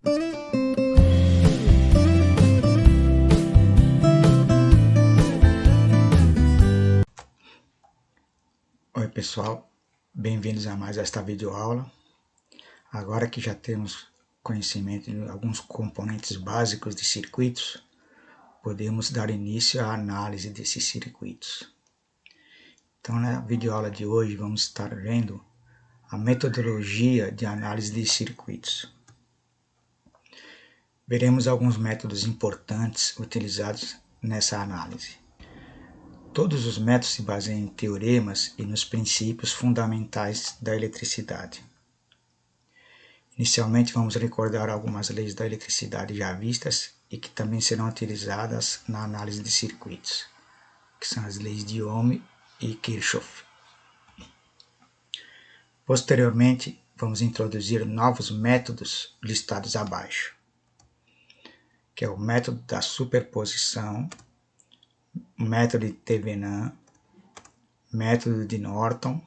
Oi pessoal, bem-vindos a mais esta videoaula. Agora que já temos conhecimento de alguns componentes básicos de circuitos, podemos dar início à análise desses circuitos. Então na videoaula de hoje vamos estar vendo a metodologia de análise de circuitos. Veremos alguns métodos importantes utilizados nessa análise. Todos os métodos se baseiam em teoremas e nos princípios fundamentais da eletricidade. Inicialmente vamos recordar algumas leis da eletricidade já vistas e que também serão utilizadas na análise de circuitos, que são as leis de Ohm e Kirchhoff. Posteriormente, vamos introduzir novos métodos listados abaixo, que é o método da superposição, o método de Thevenin, método de Norton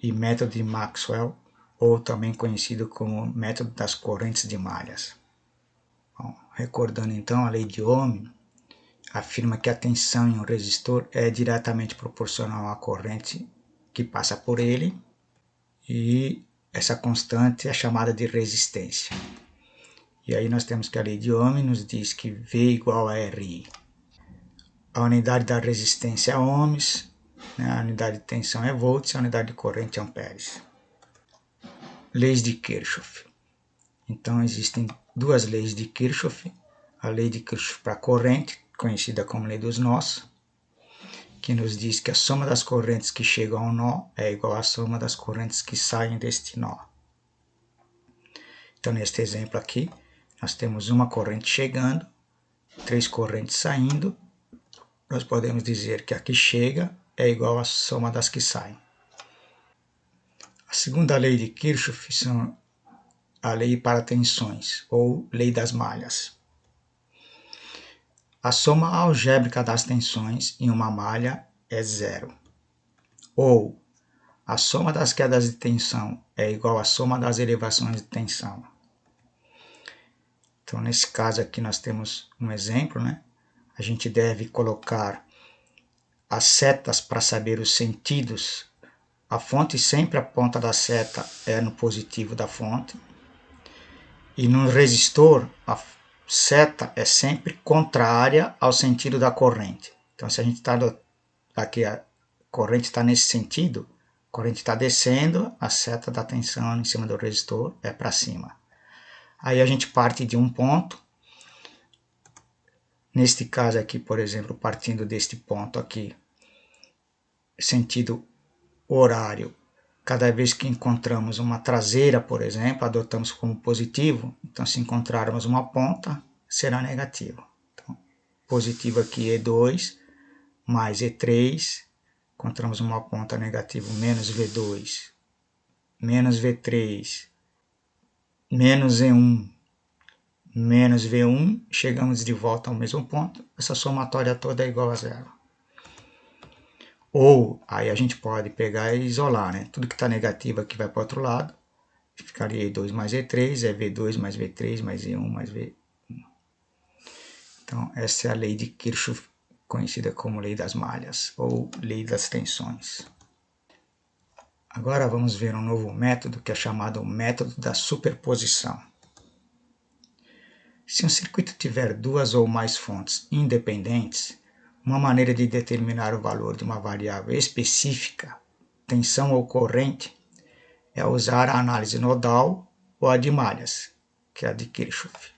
e método de Maxwell, ou também conhecido como método das correntes de malhas. Bom, recordando então, a lei de Ohm afirma que a tensão em um resistor é diretamente proporcional à corrente que passa por ele, e essa constante é chamada de resistência. E aí nós temos que a lei de Ohm nos diz que V igual a RI. A unidade da resistência é ohms, né? A unidade de tensão é volts, a unidade de corrente é amperes. Leis de Kirchhoff. Então existem duas leis de Kirchhoff. A lei de Kirchhoff para a corrente, conhecida como lei dos nós, que nos diz que a soma das correntes que chegam ao nó é igual à soma das correntes que saem deste nó. Então neste exemplo aqui, nós temos uma corrente chegando, 3 correntes saindo. Nós podemos dizer que a que chega é igual à soma das que saem. A segunda lei de Kirchhoff são a lei para tensões, ou lei das malhas. A soma algébrica das tensões em uma malha é zero. Ou a soma das quedas de tensão é igual à soma das elevações de tensão. Então, nesse caso aqui, nós temos um exemplo, né? A gente deve colocar as setas para saber os sentidos. A fonte sempre a ponta da seta é no positivo da fonte. E no resistor, a seta é sempre contrária ao sentido da corrente. Então, se a gente está aqui, a corrente está nesse sentido, a corrente está descendo, a seta da tensão em cima do resistor é para cima. Aí a gente parte de um ponto. Neste caso aqui, por exemplo, partindo deste ponto aqui, sentido horário, cada vez que encontramos uma traseira, por exemplo, adotamos como positivo. Então, se encontrarmos uma ponta, será negativo. Então, positivo aqui E2 mais E3, encontramos uma ponta negativo, menos V2, menos V3, menos E1, menos V1, chegamos de volta ao mesmo ponto, essa somatória toda é igual a zero. Ou, aí a gente pode pegar e isolar, né? Tudo que está negativo aqui vai para o outro lado, ficaria E2 mais E3, é V2 mais V3 mais E1 mais V1. Então, essa é a lei de Kirchhoff, conhecida como lei das malhas, ou lei das tensões. Agora vamos ver um novo método, que é chamado método da superposição. Se um circuito tiver duas ou mais fontes independentes, uma maneira de determinar o valor de uma variável específica, tensão ou corrente, é usar a análise nodal ou a de malhas, que é a de Kirchhoff.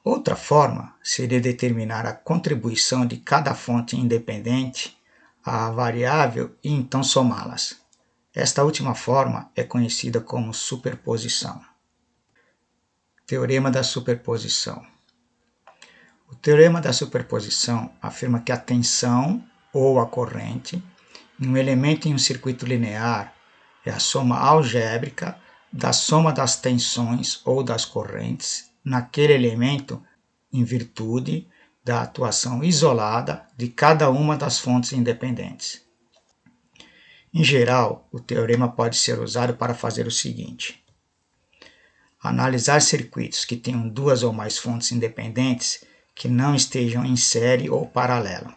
Outra forma seria determinar a contribuição de cada fonte independente à variável e então somá-las. Esta última forma é conhecida como superposição. Teorema da superposição. O teorema da superposição afirma que a tensão ou a corrente em um elemento em um circuito linear é a soma algébrica da soma das tensões ou das correntes naquele elemento em virtude da atuação isolada de cada uma das fontes independentes. Em geral, o teorema pode ser usado para fazer o seguinte: analisar circuitos que tenham duas ou mais fontes independentes que não estejam em série ou paralelo.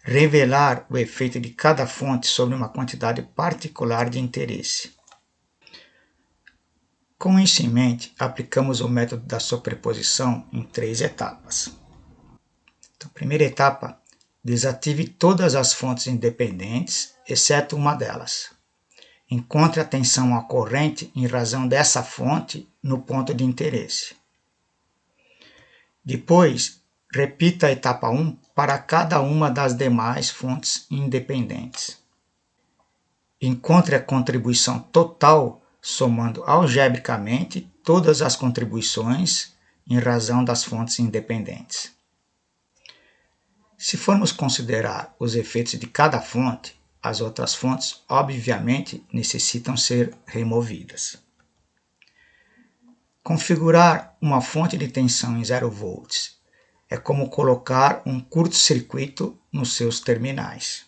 Revelar o efeito de cada fonte sobre uma quantidade particular de interesse. Com isso em mente, aplicamos o método da superposição em 3 etapas. Então, primeira etapa, desative todas as fontes independentes, exceto uma delas. Encontre a tensão ocorrente em razão dessa fonte no ponto de interesse. Depois, repita a etapa 1 para cada uma das demais fontes independentes. Encontre a contribuição total somando algebricamente todas as contribuições em razão das fontes independentes. Se formos considerar os efeitos de cada fonte, as outras fontes, obviamente, necessitam ser removidas. Configurar uma fonte de tensão em 0 volts é como colocar um curto-circuito nos seus terminais.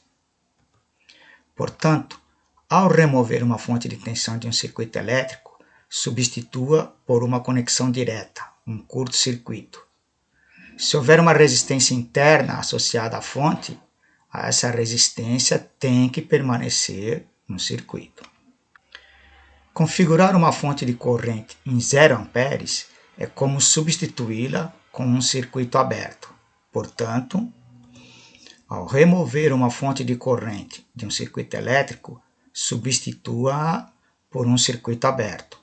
Portanto, ao remover uma fonte de tensão de um circuito elétrico, substitua por uma conexão direta, um curto-circuito. Se houver uma resistência interna associada à fonte, essa resistência tem que permanecer no circuito. Configurar uma fonte de corrente em 0 amperes é como substituí-la com um circuito aberto. Portanto, ao remover uma fonte de corrente de um circuito elétrico, substitua-a por um circuito aberto.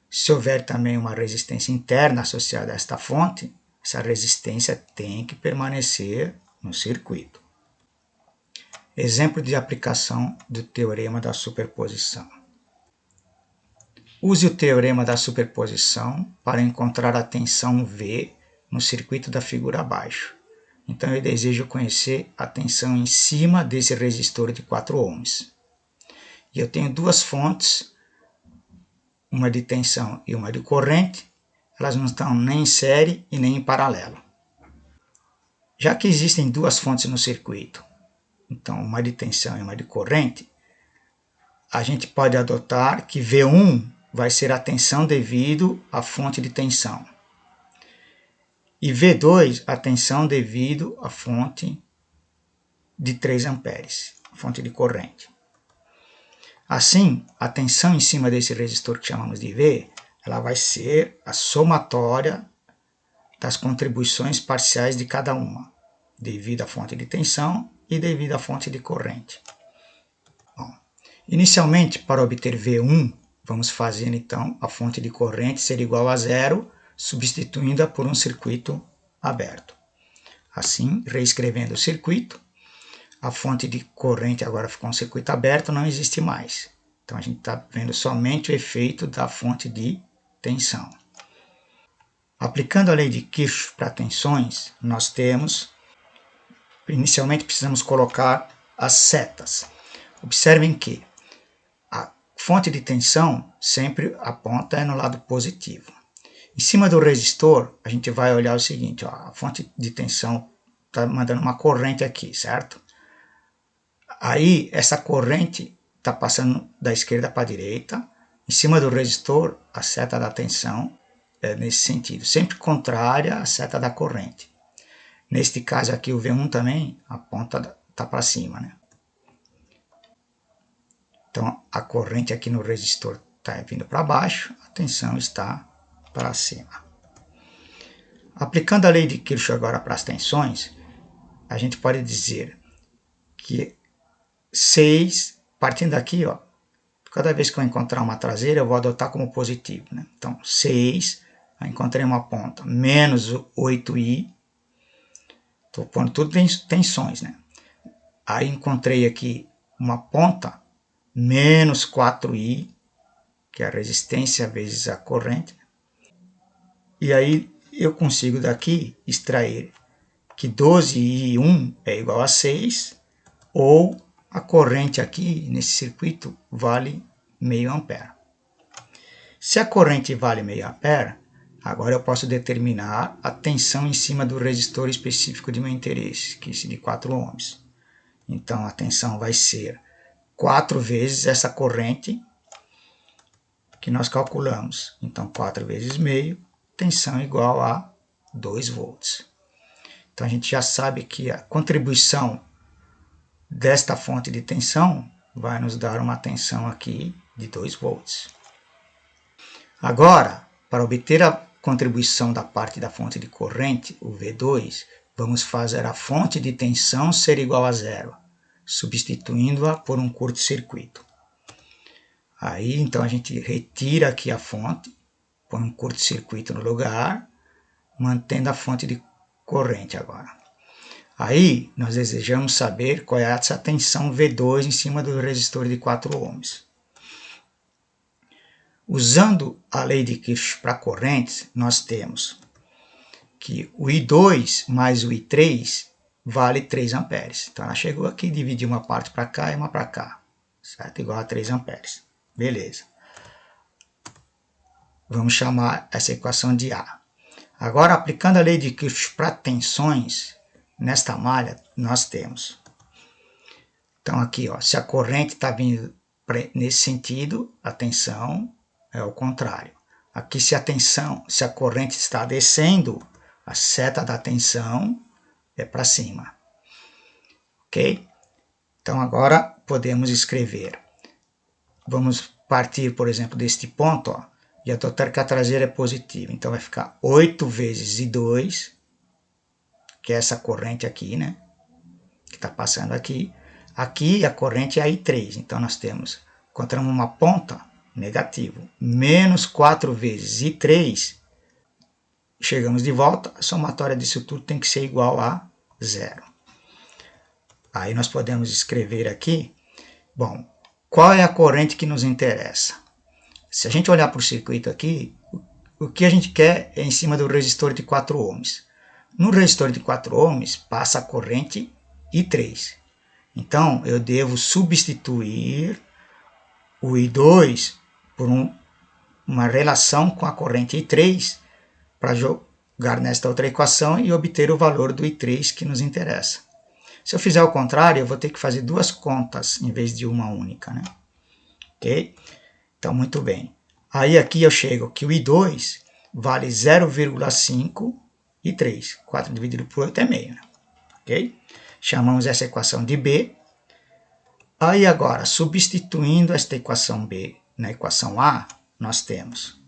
Se houver também uma resistência interna associada a esta fonte, essa resistência tem que permanecer no circuito. Exemplo de aplicação do teorema da superposição. Use o teorema da superposição para encontrar a tensão V no circuito da figura abaixo. Então eu desejo conhecer a tensão em cima desse resistor de 4 ohms. E eu tenho duas fontes, uma de tensão e uma de corrente, elas não estão nem em série e nem em paralelo. Já que existem duas fontes no circuito, então uma de tensão e uma de corrente, a gente pode adotar que V1 vai ser a tensão devido à fonte de tensão. E V2 a tensão devido à fonte de 3 amperes, fonte de corrente. Assim, a tensão em cima desse resistor que chamamos de V, ela vai ser a somatória das contribuições parciais de cada uma, devido à fonte de tensão e devido à fonte de corrente. Bom, inicialmente, para obter V1, vamos fazer então a fonte de corrente ser igual a 0, substituindo-a por um circuito aberto. Assim, reescrevendo o circuito, a fonte de corrente agora ficou um circuito aberto, não existe mais. Então a gente está vendo somente o efeito da fonte de tensão. Aplicando a lei de Kirchhoff para tensões, nós temos, inicialmente precisamos colocar as setas. Observem que a fonte de tensão sempre aponta no lado positivo. Em cima do resistor, a gente vai olhar o seguinte, ó, a fonte de tensão está mandando uma corrente aqui, certo? Aí, essa corrente está passando da esquerda para a direita. Em cima do resistor, a seta da tensão é nesse sentido, sempre contrária à seta da corrente. Neste caso aqui, o V1 também, a ponta está para cima, né? Então, a corrente aqui no resistor está vindo para baixo, a tensão está para cima. Aplicando a lei de Kirchhoff agora para as tensões, a gente pode dizer que 6, partindo daqui, ó, cada vez que eu encontrar uma traseira, eu vou adotar como positivo, né? Então, 6, eu encontrei uma ponta, menos 8i, estou pondo tudo em tensões, né? Aí encontrei aqui uma ponta, menos 4i, que é a resistência vezes a corrente. E aí eu consigo daqui extrair que 12i1 é igual a 6, ou a corrente aqui nesse circuito vale meio ampere. Se a corrente vale meio ampere, agora eu posso determinar a tensão em cima do resistor específico de meu interesse, que é esse de 4 ohms. Então a tensão vai ser 4 vezes essa corrente, que nós calculamos. Então, 4 vezes meio, tensão igual a 2 volts. Então, a gente já sabe que a contribuição desta fonte de tensão vai nos dar uma tensão aqui de 2 volts. Agora, para obter a contribuição da parte da fonte de corrente, o V2, vamos fazer a fonte de tensão ser igual a zero, substituindo-a por um curto-circuito. Aí, então, a gente retira aqui a fonte, põe um curto-circuito no lugar, mantendo a fonte de corrente agora. Aí, nós desejamos saber qual é essa tensão V2 em cima do resistor de 4 ohms. Usando a lei de Kirchhoff para correntes, nós temos que o I2 mais o I3 vale 3 amperes. Então, ela chegou aqui, dividiu uma parte para cá e uma para cá, certo? Igual a 3 amperes. Beleza. Vamos chamar essa equação de A. Agora, aplicando a lei de Kirchhoff para tensões, nesta malha, nós temos. Então, aqui, ó, se a corrente está vindo nesse sentido, a tensão é o contrário. Aqui, se a corrente está descendo, a seta da tensão é para cima. Ok? Então, agora podemos escrever. Vamos partir, por exemplo, deste ponto, ó, e a totérica traseira é positiva. Então, vai ficar 8 vezes I2, que é essa corrente aqui, né? Que está passando aqui. Aqui a corrente é a I3. Então, nós encontramos uma ponta, negativo, menos 4 vezes I3. Chegamos de volta, a somatória disso tudo tem que ser igual a zero. Aí nós podemos escrever aqui, bom, qual é a corrente que nos interessa? Se a gente olhar para o circuito aqui, o que a gente quer é em cima do resistor de 4 ohms. No resistor de 4 ohms passa a corrente I3. Então, eu devo substituir o I2 por uma relação com a corrente I3 para jogar nesta outra equação e obter o valor do I3 que nos interessa. Se eu fizer o contrário, eu vou ter que fazer duas contas em vez de uma única, né? Ok? Então, muito bem. Aí aqui eu chego que o I2 vale 0,5 I3. 4 dividido por 8 é meio, né? Ok? Chamamos essa equação de B. Aí agora, substituindo esta equação B na equação A, nós temos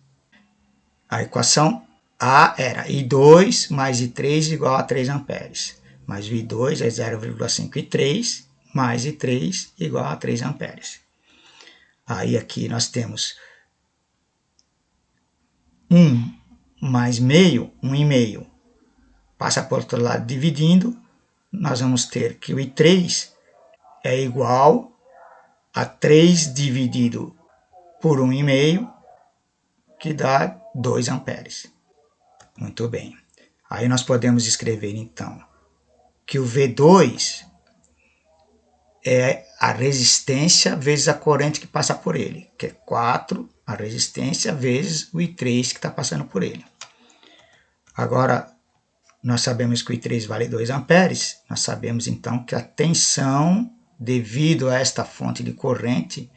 a equação A era I2 mais I3 igual a 3 amperes. Mas o I2 é 0,5 I3 mais I3 igual a 3 amperes. Aí aqui nós temos 1 mais meio, 1,5. Passa por outro lado dividindo, nós vamos ter que o I3 é igual a 3 dividido por 1,5, que dá 2 amperes. Muito bem. Aí nós podemos escrever, então, que o V2 é a resistência vezes a corrente que passa por ele, que é 4, a resistência, vezes o I3 que está passando por ele. Agora, nós sabemos que o I3 vale 2 amperes, nós sabemos, então, que a tensão, devido a esta fonte de corrente,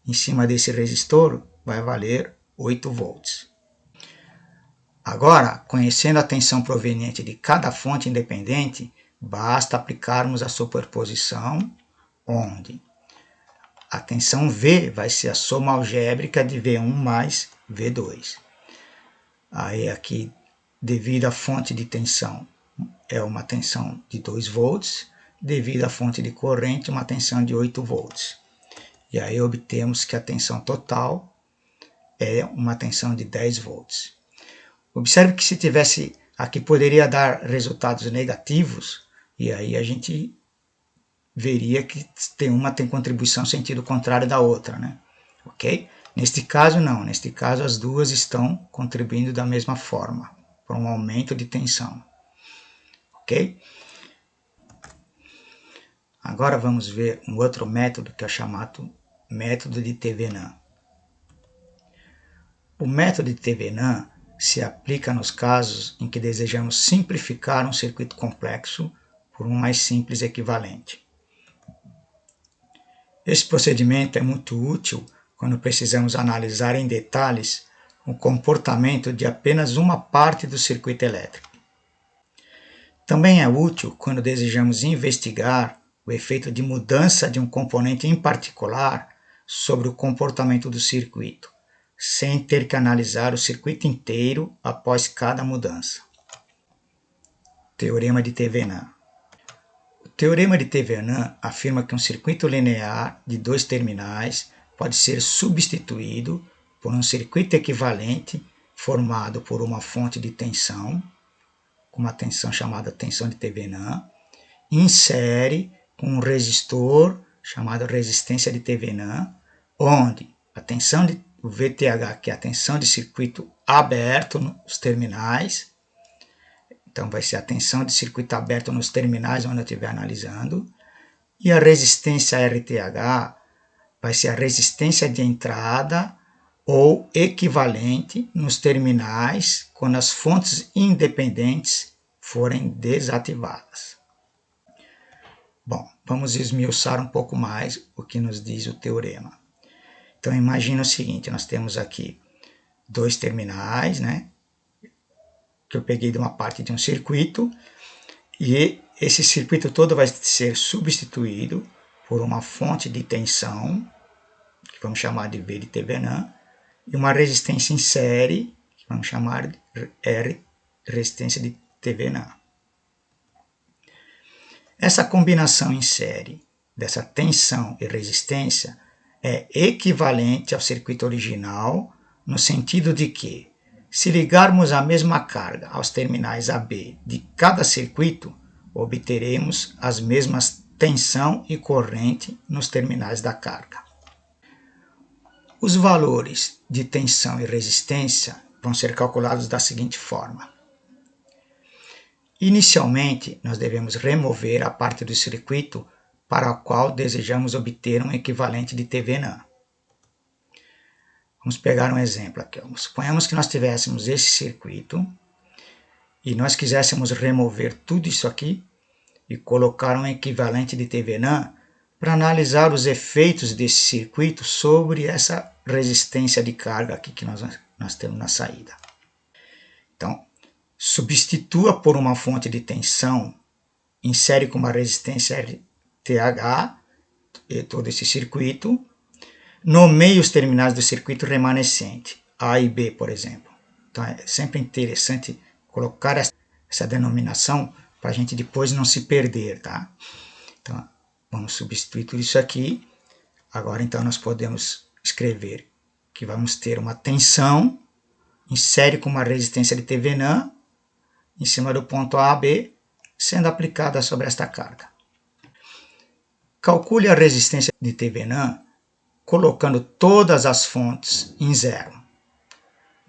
em cima desse resistor, vai valer 8 volts. Agora, conhecendo a tensão proveniente de cada fonte independente, basta aplicarmos a superposição, onde a tensão V vai ser a soma algébrica de V1 mais V2. Aí aqui, devido à fonte de tensão, é uma tensão de 2 volts, devido à fonte de corrente, uma tensão de 8 volts. E aí obtemos que a tensão total é uma tensão de 10 volts. Observe que se tivesse aqui, poderia dar resultados negativos, e aí a gente veria que uma tem contribuição no sentido contrário da outra, né? Ok? Neste caso, não. Neste caso, as duas estão contribuindo da mesma forma, para um aumento de tensão. Ok? Agora vamos ver um outro método que é chamado método de Thevenin. O método de Thevenin se aplica nos casos em que desejamos simplificar um circuito complexo por um mais simples equivalente. Esse procedimento é muito útil quando precisamos analisar em detalhes o comportamento de apenas uma parte do circuito elétrico. Também é útil quando desejamos investigar o efeito de mudança de um componente em particular sobre o comportamento do circuito, sem ter que analisar o circuito inteiro após cada mudança. Teorema de Thevenin. O Teorema de Thevenin afirma que um circuito linear de dois terminais pode ser substituído por um circuito equivalente formado por uma fonte de tensão, com uma tensão chamada tensão de Thevenin, em série com um resistor chamado resistência de Thevenin, onde a tensão de o VTH, que é a tensão de circuito aberto nos terminais, então vai ser a tensão de circuito aberto nos terminais onde eu estiver analisando, e a resistência RTH vai ser a resistência de entrada ou equivalente nos terminais quando as fontes independentes forem desativadas. Bom, vamos esmiuçar um pouco mais o que nos diz o teorema. Então imagina o seguinte, nós temos aqui dois terminais, né, que eu peguei de uma parte de um circuito, e esse circuito todo vai ser substituído por uma fonte de tensão, que vamos chamar de V de Thevenin, e uma resistência em série, que vamos chamar de R, resistência de Thevenin. Essa combinação em série dessa tensão e resistência é equivalente ao circuito original, no sentido de que, se ligarmos a mesma carga aos terminais AB de cada circuito, obteremos as mesmas tensão e corrente nos terminais da carga. Os valores de tensão e resistência vão ser calculados da seguinte forma. Inicialmente, nós devemos remover a parte do circuito para a qual desejamos obter um equivalente de Thevenin. Vamos pegar um exemplo aqui. Suponhamos que nós tivéssemos esse circuito e nós quiséssemos remover tudo isso aqui e colocar um equivalente de Thevenin para analisar os efeitos desse circuito sobre essa resistência de carga aqui que nós temos na saída. Então, substitua por uma fonte de tensão em série com uma resistência RTH e todo esse circuito, nomeie os terminais do circuito remanescente, A e B, por exemplo. Então é sempre interessante colocar essa denominação para a gente depois não se perder, tá? Então vamos substituir tudo isso aqui. Agora então nós podemos escrever que vamos ter uma tensão em série com uma resistência de Thevenin em cima do ponto A a B, sendo aplicada sobre esta carga. Calcule a resistência de Thevenin colocando todas as fontes em zero.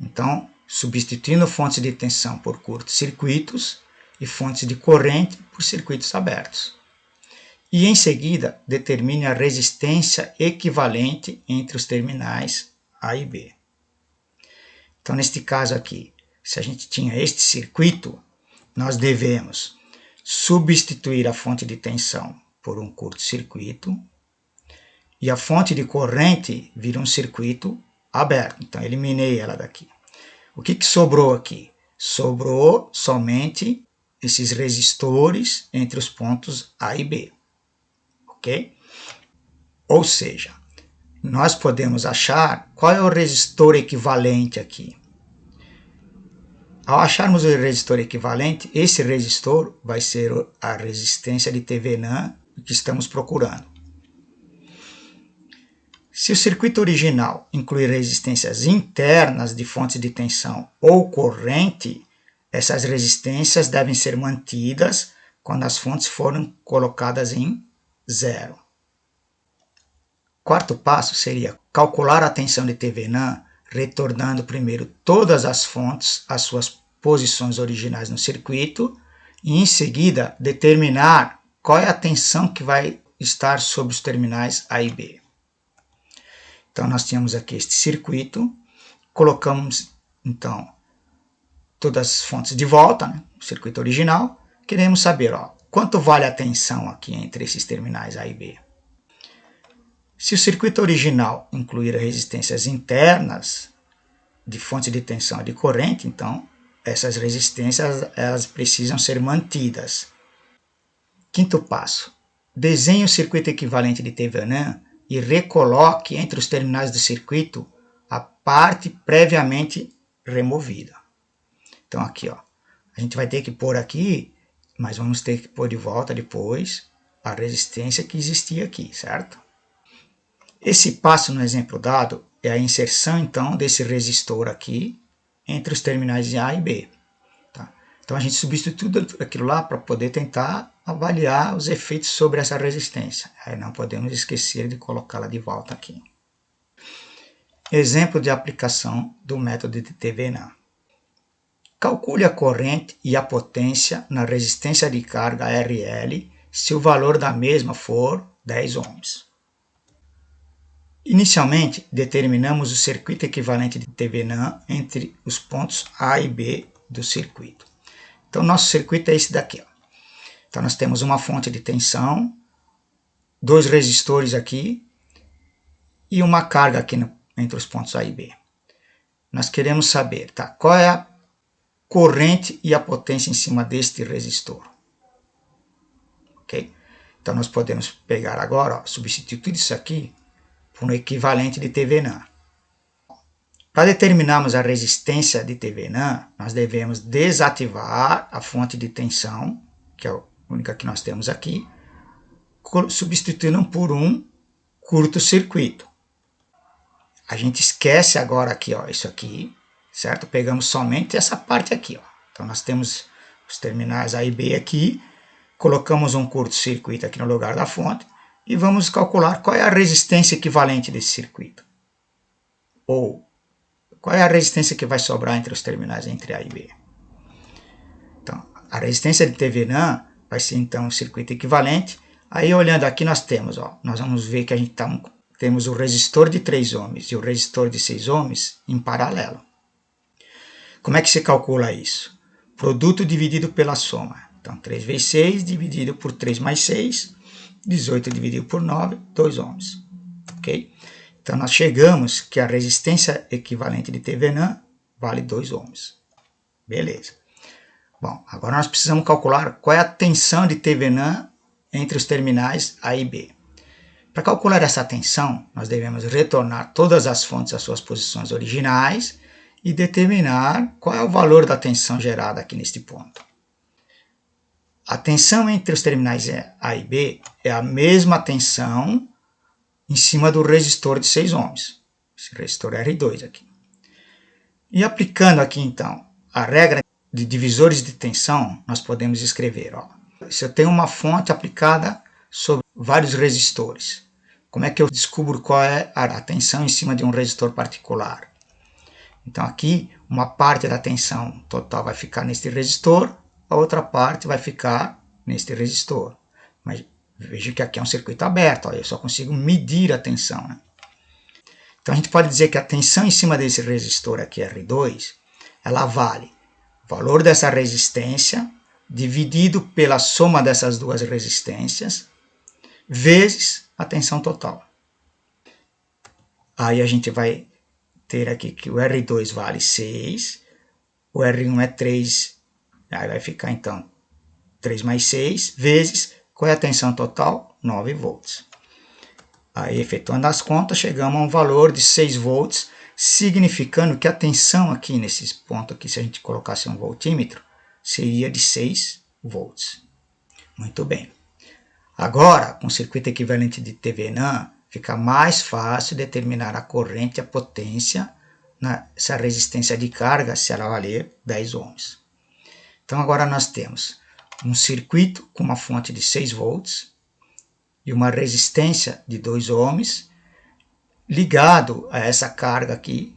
Então, substituindo fontes de tensão por curtos-circuitos e fontes de corrente por circuitos abertos. E em seguida, determine a resistência equivalente entre os terminais A e B. Então, neste caso aqui, se a gente tinha este circuito, nós devemos substituir a fonte de tensão por um curto-circuito e a fonte de corrente vira um circuito aberto. Então, eliminei ela daqui. O que sobrou aqui? Sobrou somente esses resistores entre os pontos A e B. Ok? Ou seja, nós podemos achar qual é o resistor equivalente aqui. Ao acharmos o resistor equivalente, esse resistor vai ser a resistência de Thevenin que estamos procurando. Se o circuito original inclui resistências internas de fontes de tensão ou corrente, essas resistências devem ser mantidas quando as fontes forem colocadas em zero. Quarto passo seria calcular a tensão de Thevenin, retornando primeiro todas as fontes às suas posições originais no circuito e, em seguida, determinar qual é a tensão que vai estar sobre os terminais A e B. Então, nós tínhamos aqui este circuito, colocamos, então, todas as fontes de volta, né, no circuito original. Queremos saber quanto vale a tensão aqui entre esses terminais A e B. Se o circuito original incluir resistências internas de fonte de tensão e de corrente, então essas resistências elas precisam ser mantidas. Quinto passo. Desenhe o circuito equivalente de Thevenin e recoloque entre os terminais do circuito a parte previamente removida. Então aqui, ó, a gente vai ter que pôr aqui, mas vamos ter que pôr de volta depois a resistência que existia aqui, certo? Esse passo no exemplo dado é a inserção então desse resistor aqui entre os terminais A e B. Tá? Então a gente substitui tudo aquilo lá para poder tentar avaliar os efeitos sobre essa resistência. Aí não podemos esquecer de colocá-la de volta aqui. Exemplo de aplicação do método de Thevenin. Calcule a corrente e a potência na resistência de carga RL se o valor da mesma for 10 ohms. Inicialmente, determinamos o circuito equivalente de Thevenin entre os pontos A e B do circuito. Então, nosso circuito é esse daqui. Ó. Então, nós temos uma fonte de tensão, dois resistores aqui e uma carga aqui entre os pontos A e B. Nós queremos saber qual é a corrente e a potência em cima deste resistor. Ok? Então, nós podemos pegar agora, substituir tudo isso aqui por um equivalente de Thevenin. Para determinarmos a resistência de Thevenin, nós devemos desativar a fonte de tensão, que é a única que nós temos aqui, substituindo por um curto-circuito. A gente esquece agora aqui, ó, isso aqui, certo? Pegamos somente essa parte aqui, ó. Então nós temos os terminais A e B aqui, colocamos um curto-circuito aqui no lugar da fonte e vamos calcular qual é a resistência equivalente desse circuito. Ou qual é a resistência que vai sobrar entre os terminais entre A e B. Então, a resistência de Thevenin vai ser então um circuito equivalente. Aí olhando aqui nós temos, ó, nós vamos ver que a gente temos o resistor de 3 ohms e o resistor de 6 ohms em paralelo. Como é que se calcula isso? Produto dividido pela soma. Então 3 vezes 6 dividido por 3 mais 6, 18 dividido por 9, 2 ohms. Ok? Então nós chegamos que a resistência equivalente de Thevenin vale 2 ohms. Beleza. Bom, agora nós precisamos calcular qual é a tensão de Thevenin entre os terminais A e B. Para calcular essa tensão, nós devemos retornar todas as fontes às suas posições originais e determinar qual é o valor da tensão gerada aqui neste ponto. A tensão entre os terminais A e B é a mesma tensão em cima do resistor de 6 ohms, esse resistor R2 aqui. E aplicando aqui então a regra de divisores de tensão, nós podemos escrever, ó, se eu tenho uma fonte aplicada sobre vários resistores, como é que eu descubro qual é a tensão em cima de um resistor particular? Então aqui, uma parte da tensão total vai ficar neste resistor, a outra parte vai ficar neste resistor. Mas veja que aqui é um circuito aberto, ó, eu só consigo medir a tensão. Né? Então a gente pode dizer que a tensão em cima desse resistor aqui, R2, ela vale o valor dessa resistência dividido pela soma dessas duas resistências vezes a tensão total. Aí a gente vai ter aqui que o R2 vale 6, o R1 é 3, aí vai ficar então 3 mais 6, vezes, qual é a tensão total? 9 volts. Aí, efetuando as contas, chegamos a um valor de 6 volts, significando que a tensão aqui, nesse ponto aqui, se a gente colocasse um voltímetro, seria de 6 volts. Muito bem. Agora, com o circuito equivalente de Thevenin, fica mais fácil determinar a corrente e a potência nessa resistência de carga, se ela valer 10 ohms. Então agora nós temos um circuito com uma fonte de 6 volts e uma resistência de 2 ohms ligado a essa carga aqui,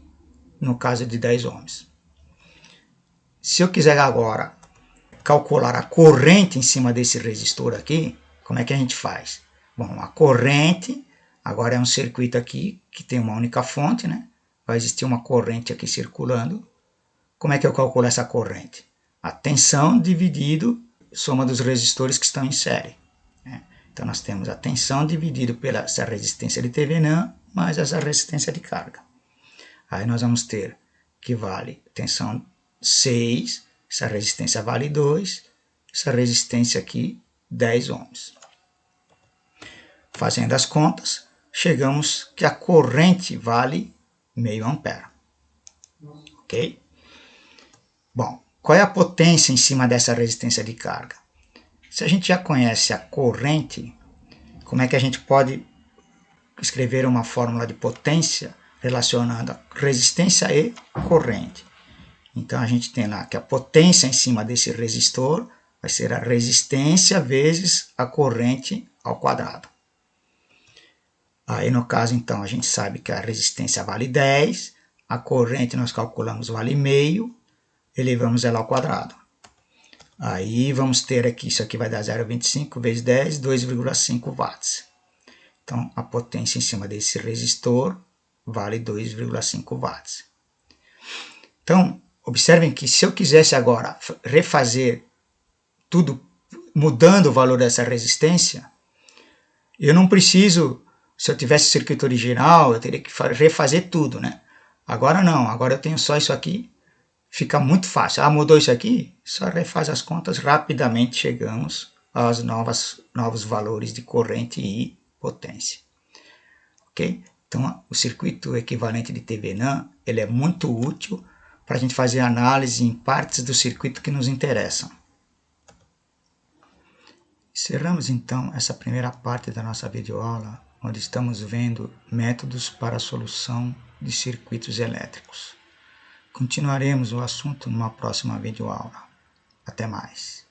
no caso de 10 ohms. Se eu quiser agora calcular a corrente em cima desse resistor aqui, como é que a gente faz? Bom, a corrente agora é um circuito aqui que tem uma única fonte, né? Vai existir uma corrente aqui circulando. Como é que eu calculo essa corrente? A tensão dividido a soma dos resistores que estão em série. Né? Então, nós temos a tensão dividido pela essa resistência de Thevenin mais essa resistência de carga. Aí nós vamos ter que vale tensão 6, essa resistência vale 2, essa resistência aqui 10 ohms. Fazendo as contas, chegamos que a corrente vale meio ampere. Ok? Bom, qual é a potência em cima dessa resistência de carga? Se a gente já conhece a corrente, como é que a gente pode escrever uma fórmula de potência relacionando a resistência e corrente? Então, a gente tem lá que a potência em cima desse resistor vai ser a resistência vezes a corrente ao quadrado. Aí, no caso, então, a gente sabe que a resistência vale 10, a corrente nós calculamos vale meio, elevamos ela ao quadrado. Aí vamos ter aqui, isso aqui vai dar 0,25 vezes 10, 2,5 watts. Então, a potência em cima desse resistor vale 2,5 watts. Então, observem que se eu quisesse agora refazer tudo, mudando o valor dessa resistência, eu não preciso, se eu tivesse circuito original, eu teria que refazer tudo, né? Agora não, agora eu tenho só isso aqui. Fica muito fácil. Ah, mudou isso aqui? Só refaz as contas, rapidamente chegamos aos novos valores de corrente e potência. Ok? Então, o circuito equivalente de Thevenin, ele é muito útil para a gente fazer análise em partes do circuito que nos interessam. Encerramos então essa primeira parte da nossa videoaula, onde estamos vendo métodos para a solução de circuitos elétricos. Continuaremos o assunto numa próxima videoaula. Até mais.